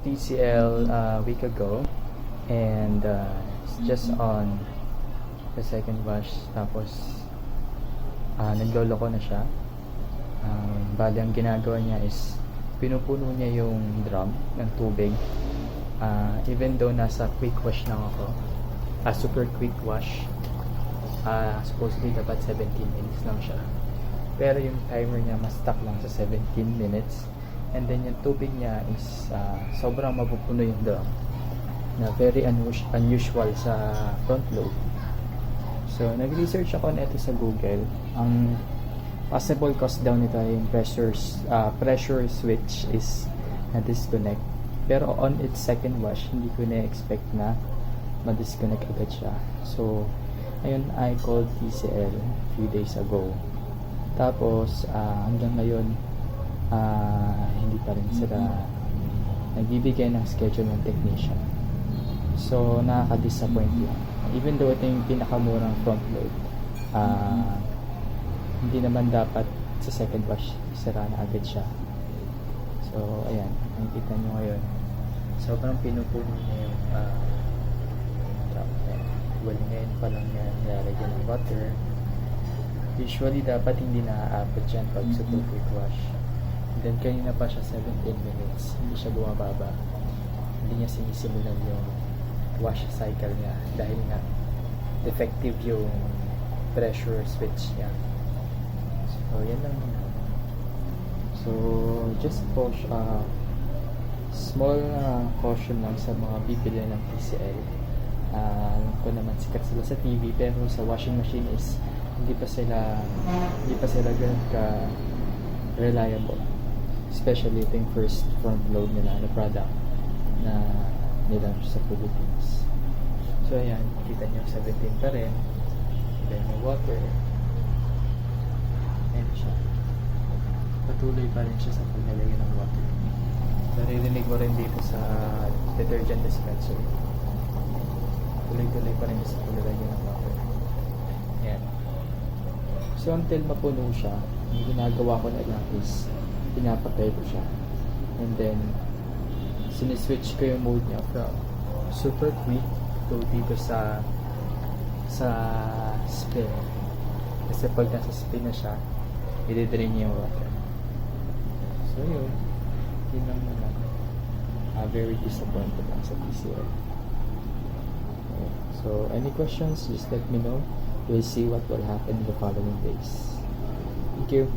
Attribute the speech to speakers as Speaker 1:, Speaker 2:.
Speaker 1: TCL a week ago, and it's just on the second wash. Tapos nagloloko na siya. Bali ang ginagawa niya is pinupuno niya yung drum ng tubig. Even though nasa quick wash lang ako, super quick wash, supposedly dapat 17 minutes lang siya, pero yung timer niya mas stuck lang sa 17 minutes. And then yung tubig niya is sobrang mapupuno yung drum, na very unusual sa front load. So nag-research ako nito sa Google. Ang possible cause daw nito yung pressure switch is na disconnect, pero on its second wash hindi ko na-expect na ma-disconnect agad siya. So ayun, I called TCL a few days ago, tapos hanggang ngayon hindi pa rin sila nagbibigay ng schedule ng technician. So nakaka-disappoint lang, even though ito yung pinakamurang front load. Hindi naman dapat sa second wash sira na agad siya. So ayan, nakikita nyo ngayon, sobrang pinupuno niya yung drum. Well, ngayon pa lang niya nilalagyan ng water. Usually dapat hindi na-aabot yan pag super quick wash. And then kanina pa siya 17 minutes, hindi siya bumababa, hindi niya sinisimulan yung wash cycle niya dahil nga defective yung pressure switch niya. So yan lang naman. So just small caution lang sa mga bibili ng TCL. Alam ko naman sikat sila sa TV, pero sa washing machine is hindi pa sila ganun ka reliable, especially ito yung first front load nila na product na nilaunch sa Philippines. So ayan, kita nyo 17 pa rin. Then yung water, ayan siya, patuloy pa rin siya sa paglalagay ng water. Naririnig mo rin dito sa detergent dispenser, tuloy-tuloy pa rin sa paglalagay ng water. Ayan. So until mapuno siya, ang ginagawa ko na lang is pinapatay ko siya, and then siniswitch ko yung mode niya from super quick to dito sa spin, kasi pag nasa spin na siya, i-drain niya yung water. So yun lang naman. Very disappointed lang sa TCL. Okay. So any questions, just let me know. We'll see what will happen in the following days. Thank you.